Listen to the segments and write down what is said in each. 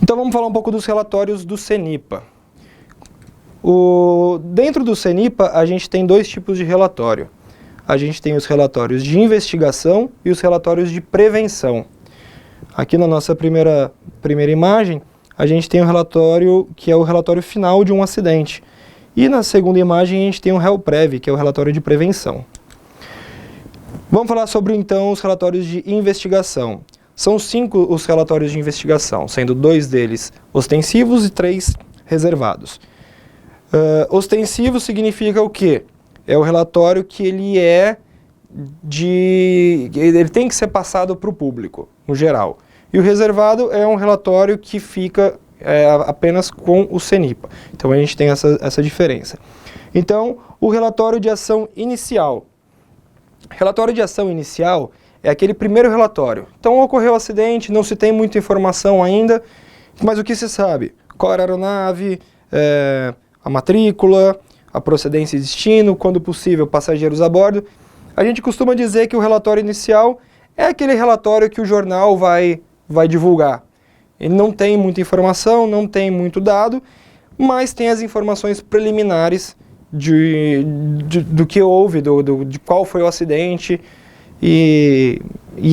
Então vamos falar um pouco dos relatórios do CENIPA. Dentro do CENIPA a gente tem dois tipos de relatório. A gente tem os relatórios de investigação e os relatórios de prevenção. Aqui na nossa primeira imagem, a gente tem um relatório que é o relatório final de um acidente. E na segunda imagem a gente tem o RELPREV, que é o relatório de prevenção. Vamos falar sobre então os relatórios de investigação. São 5 os relatórios de investigação, sendo 2 deles ostensivos e 3 reservados. Ostensivo significa o quê? É o relatório que ele tem que ser passado para o público, no geral. E o reservado é um relatório que fica apenas com o CENIPA. Então a gente tem essa diferença. Então, o relatório de ação inicial. Relatório de ação inicial é aquele primeiro relatório. Então ocorreu o acidente, não se tem muita informação ainda, mas o que se sabe? Qual era a aeronave, a matrícula, a procedência e destino, quando possível, passageiros a bordo. A gente costuma dizer que o relatório inicial é aquele relatório que o jornal vai divulgar. Ele não tem muita informação, não tem muito dado, mas tem as informações preliminares do que houve, de qual foi o acidente, e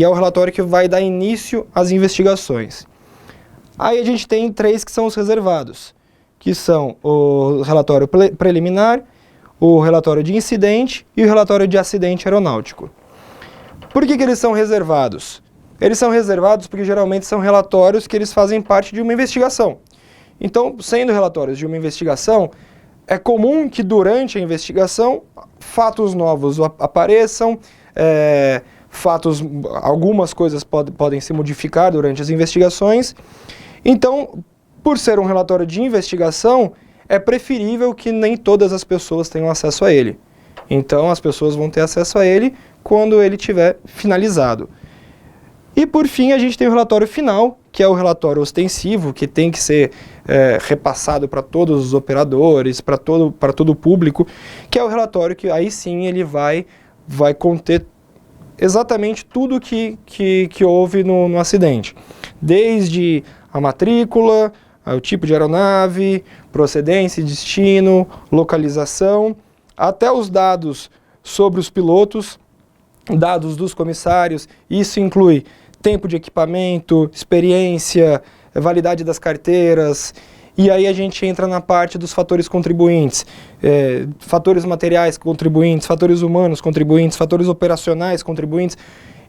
é o relatório que vai dar início às investigações. Aí a gente tem 3 que são os reservados, que são o relatório preliminar, o relatório de incidente e o relatório de acidente aeronáutico. Por que eles são reservados? Eles são reservados porque geralmente são relatórios que eles fazem parte de uma investigação. Então, sendo relatórios de uma investigação, é comum que durante a investigação fatos novos apareçam, algumas coisas podem se modificar durante as investigações. Então, por ser um relatório de investigação, é preferível que nem todas as pessoas tenham acesso a ele. Então, as pessoas vão ter acesso a ele quando ele estiver finalizado. E, por fim, a gente tem o relatório final, que é o relatório ostensivo, que tem que ser repassado para todos os operadores, para todo o público, que é o relatório que aí sim ele vai conter exatamente tudo que houve no acidente. Desde a matrícula, o tipo de aeronave, procedência e destino, localização, até os dados sobre os pilotos, dados dos comissários. Isso inclui tempo de equipamento, experiência, validade das carteiras, e aí a gente entra na parte dos fatores contribuintes, fatores materiais contribuintes, fatores humanos contribuintes, fatores operacionais contribuintes.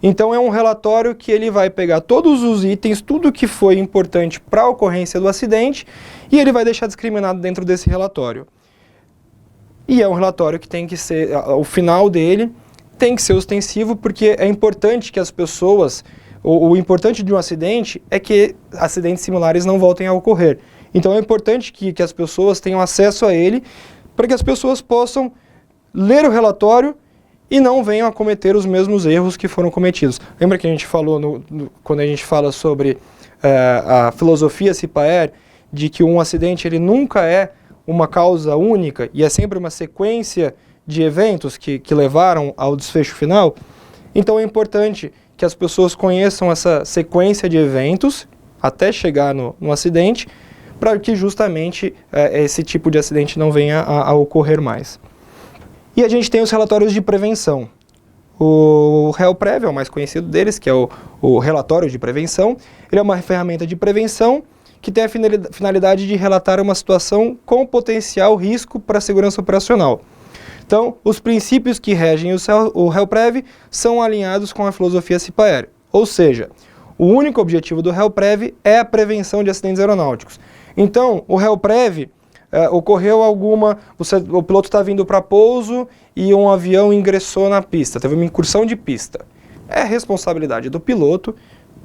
Então é um relatório que ele vai pegar todos os itens, tudo que foi importante para a ocorrência do acidente, e ele vai deixar discriminado dentro desse relatório. E é um relatório que tem que ser, o final dele tem que ser ostensivo, porque é importante que as pessoas, o importante de um acidente é que acidentes similares não voltem a ocorrer. Então é importante que as pessoas tenham acesso a ele, para que as pessoas possam ler o relatório e não venham a cometer os mesmos erros que foram cometidos. Lembra que a gente falou, quando a gente fala sobre a filosofia CIPAER, de que um acidente ele nunca é uma causa única, e é sempre uma sequência de eventos que levaram ao desfecho final? Então é importante que as pessoas conheçam essa sequência de eventos até chegar no acidente, para que justamente esse tipo de acidente não venha a ocorrer mais. E a gente tem os relatórios de prevenção. O RELPREV é o mais conhecido deles, que é o relatório de prevenção. Ele é uma ferramenta de prevenção que tem a finalidade de relatar uma situação com potencial risco para a segurança operacional. Então, os princípios que regem o RELPREV são alinhados com a filosofia CIPAER. Ou seja, o único objetivo do RELPREV é a prevenção de acidentes aeronáuticos. Então, o RELPREV, ocorreu o piloto está vindo para pouso e um avião ingressou na pista, teve uma incursão de pista. É responsabilidade do piloto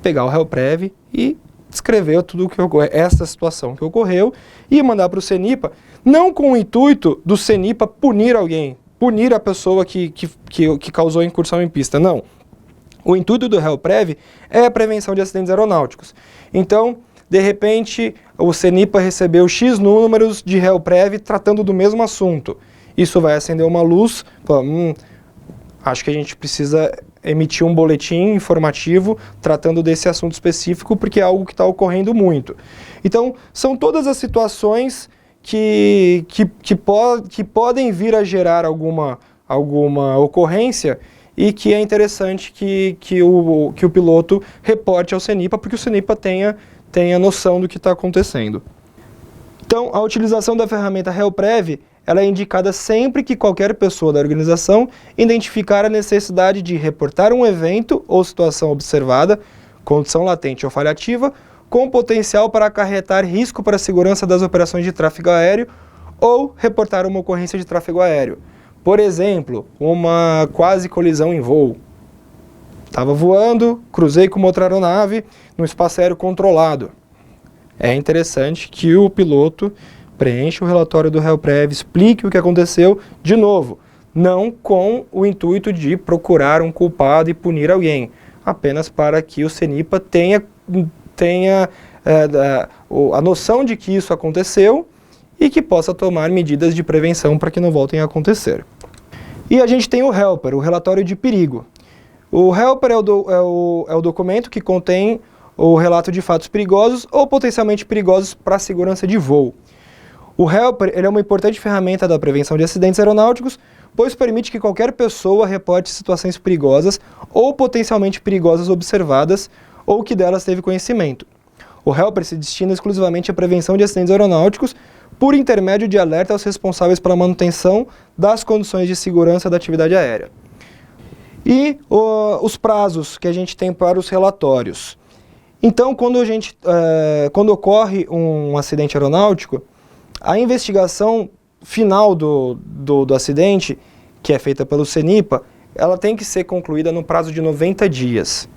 pegar o RELPREV e descrever tudo o que ocorreu, essa situação que ocorreu, e mandar para o CENIPA, não com o intuito do CENIPA punir alguém, punir a pessoa que causou a incursão em pista, não. O intuito do RELPREV é a prevenção de acidentes aeronáuticos. Então, de repente, o CENIPA recebeu X números de RELPREV tratando do mesmo assunto. Isso vai acender uma luz, acho que a gente precisa emitir um boletim informativo tratando desse assunto específico, porque é algo que está ocorrendo muito. Então, são todas as situações que podem vir a gerar alguma ocorrência e que é interessante que o piloto reporte ao CENIPA, porque o CENIPA tenha noção do que está acontecendo. Então, a utilização da ferramenta RELPREV, ela é indicada sempre que qualquer pessoa da organização identificar a necessidade de reportar um evento ou situação observada, condição latente ou falha ativa, com potencial para acarretar risco para a segurança das operações de tráfego aéreo ou reportar uma ocorrência de tráfego aéreo. Por exemplo, uma quase colisão em voo. Estava voando, cruzei com uma outra aeronave no espaço aéreo controlado. É interessante que o piloto preencha o relatório do RELPREV, explique o que aconteceu, de novo, não com o intuito de procurar um culpado e punir alguém, apenas para que o CENIPA tenha a noção de que isso aconteceu e que possa tomar medidas de prevenção para que não voltem a acontecer. E a gente tem o HELPER, o relatório de perigo. O HELPER é o documento que contém o relato de fatos perigosos ou potencialmente perigosos para a segurança de voo. O HELPER ele é uma importante ferramenta da prevenção de acidentes aeronáuticos, pois permite que qualquer pessoa reporte situações perigosas ou potencialmente perigosas observadas ou que delas teve conhecimento. O HELPER se destina exclusivamente à prevenção de acidentes aeronáuticos por intermédio de alerta aos responsáveis pela manutenção das condições de segurança da atividade aérea. E os prazos que a gente tem para os relatórios. Então, quando ocorre um acidente aeronáutico, a investigação final do acidente, que é feita pelo CENIPA, ela tem que ser concluída no prazo de 90 dias.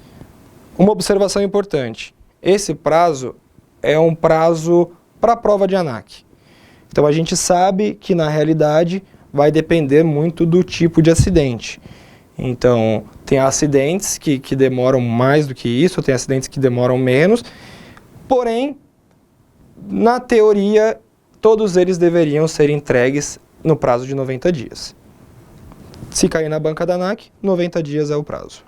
Uma observação importante, esse prazo é um prazo para a prova de ANAC. Então a gente sabe que na realidade vai depender muito do tipo de acidente. Então tem acidentes que demoram mais do que isso, tem acidentes que demoram menos, porém, na teoria, todos eles deveriam ser entregues no prazo de 90 dias. Se cair na banca da ANAC, 90 dias é o prazo.